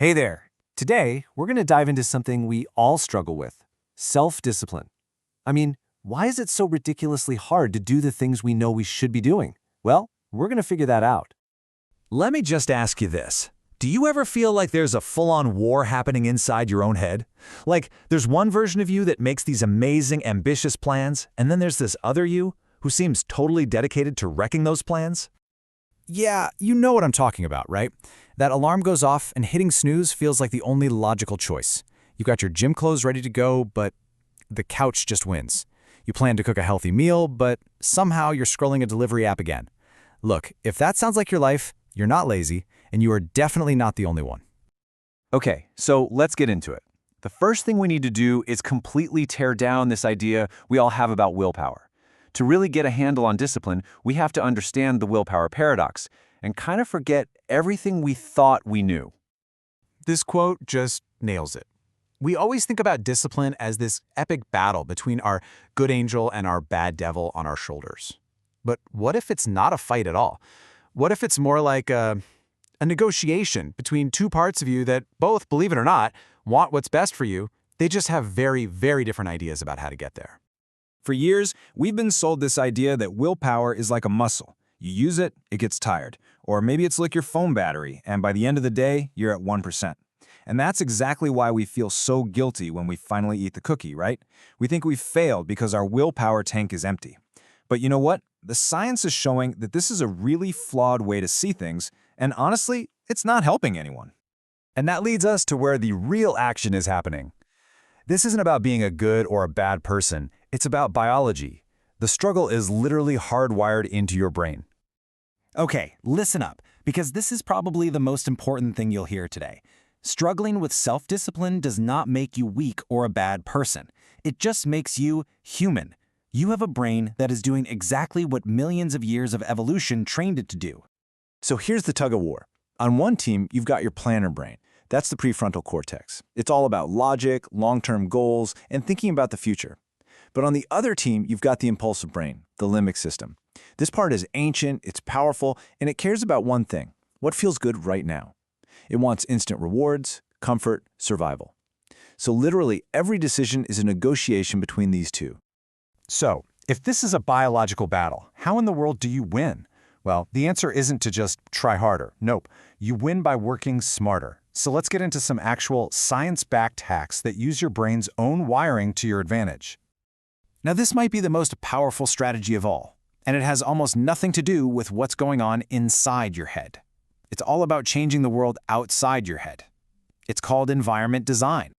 Hey there. Today, we're going to dive into something we all struggle with: self-discipline. I mean, why is it so ridiculously hard to do the things we know we should be doing? Well, we're going to figure that out. Let me just ask you this. Do you ever feel like there's a full-on war happening inside your own head? Like, there's one version of you that makes these amazing, ambitious plans, and then there's this other you who seems totally dedicated to wrecking those plans? Yeah, you know what I'm talking about, right? That alarm goes off and hitting snooze feels like the only logical choice. You've got your gym clothes ready to go, but the couch just wins. You plan to cook a healthy meal, but somehow you're scrolling a delivery app again. Look, if that sounds like your life, you're not lazy, and you are definitely not the only one. Okay, so let's get into it. The first thing we need to do is completely tear down this idea we all have about willpower. To really get a handle on discipline, we have to understand the willpower paradox and kind of forget everything we thought we knew. This quote just nails it. We always think about discipline as this epic battle between our good angel and our bad devil on our shoulders. But what if it's not a fight at all? What if it's more like a negotiation between two parts of you that both, believe it or not, want what's best for you? They just have very, very different ideas about how to get there. For years, we've been sold this idea that willpower is like a muscle. You use it, it gets tired. Or maybe it's like your phone battery, and by the end of the day, you're at 1%. And that's exactly why we feel so guilty when we finally eat the cookie, right? We think we've failed because our willpower tank is empty. But you know what? The science is showing that this is a really flawed way to see things, and honestly, it's not helping anyone. And that leads us to where the real action is happening. This isn't about being a good or a bad person. It's about biology. The struggle is literally hardwired into your brain. Okay, listen up, because this is probably the most important thing you'll hear today. Struggling with self-discipline does not make you weak or a bad person. It just makes you human. You have a brain that is doing exactly what millions of years of evolution trained it to do. So here's the tug-of-war. On one team, you've got your planner brain. That's the prefrontal cortex. It's all about logic, long-term goals, and thinking about the future. But on the other team, you've got the impulsive brain, the limbic system. This part is ancient, it's powerful, and it cares about one thing: what feels good right now. It wants instant rewards, comfort, survival. So literally, every decision is a negotiation between these two. So, if this is a biological battle, how in the world do you win? Well, the answer isn't to just try harder. Nope, you win by working smarter. So let's get into some actual science-backed hacks that use your brain's own wiring to your advantage. Now, this might be the most powerful strategy of all, and it has almost nothing to do with what's going on inside your head. It's all about changing the world outside your head. It's called environment design.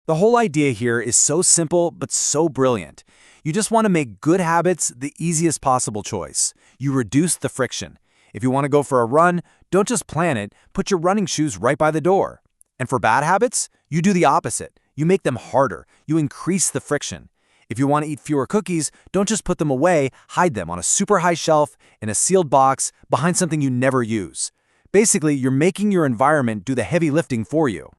The whole idea here is so simple but so brilliant. You just want to make good habits the easiest possible choice. You reduce the friction. If you want to go for a run, don't just plan it, put your running shoes right by the door. And for bad habits, you do the opposite. You make them harder. You increase the friction. If you want to eat fewer cookies, don't just put them away, hide them on a super high shelf, in a sealed box, behind something you never use. Basically, you're making your environment do the heavy lifting for you.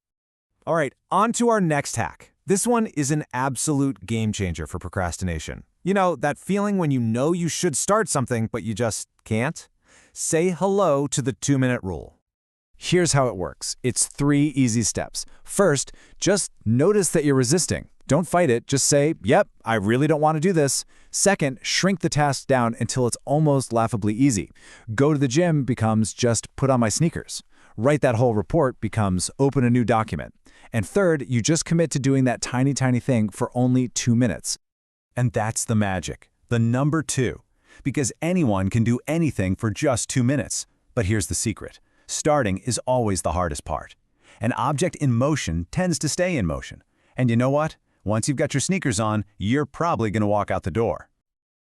All right, on to our next hack. This one is an absolute game changer for procrastination. You know, that feeling when you know you should start something, but you just can't? Say hello to the 2-minute rule. Here's how it works. It's 3 easy steps. First, just notice that you're resisting. Don't fight it, just say, yep, I really don't want to do this. Second, shrink the task down until it's almost laughably easy. Go to the gym becomes just put on my sneakers. Write that whole report becomes open a new document. And third, you just commit to doing that tiny thing for only 2 minutes. And that's the magic, the number 2. Because anyone can do anything for just 2 minutes. But here's the secret. Starting is always the hardest part. An object in motion tends to stay in motion. And you know what? Once you've got your sneakers on, you're probably going to walk out the door.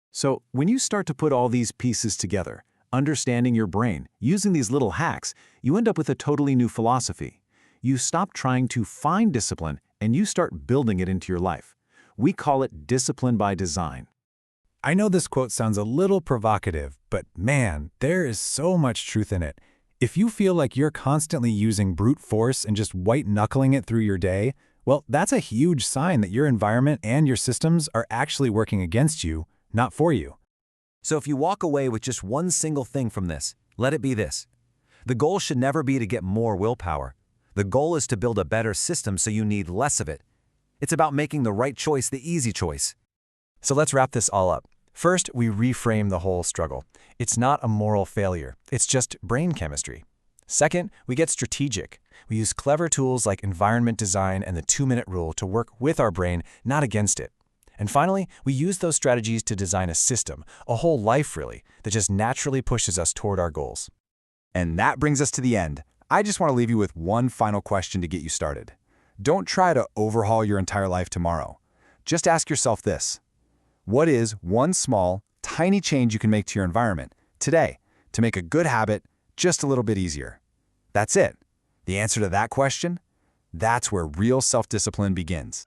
So when you start to put all these pieces together, understanding your brain, using these little hacks, you end up with a totally new philosophy. You stop trying to find discipline and you start building it into your life. We call it discipline by design. I know this quote sounds a little provocative, but man, there is so much truth in it. If you feel like you're constantly using brute force and just white-knuckling it through your day, well, that's a huge sign that your environment and your systems are actually working against you, not for you. So if you walk away with just one single thing from this, let it be this: the goal should never be to get more willpower. The goal is to build a better system so you need less of it. It's about making the right choice the easy choice. So let's wrap this all up. First, we reframe the whole struggle. It's not a moral failure. It's just brain chemistry. Second, we get strategic. We use clever tools like environment design and the 2-minute rule to work with our brain, not against it. And finally, we use those strategies to design a system, a whole life really, that just naturally pushes us toward our goals. And that brings us to the end. I just want to leave you with one final question to get you started. Don't try to overhaul your entire life tomorrow. Just ask yourself this. What is one small, tiny change you can make to your environment today to make a good habit just a little bit easier? That's it. The answer to that question? That's where real self-discipline begins.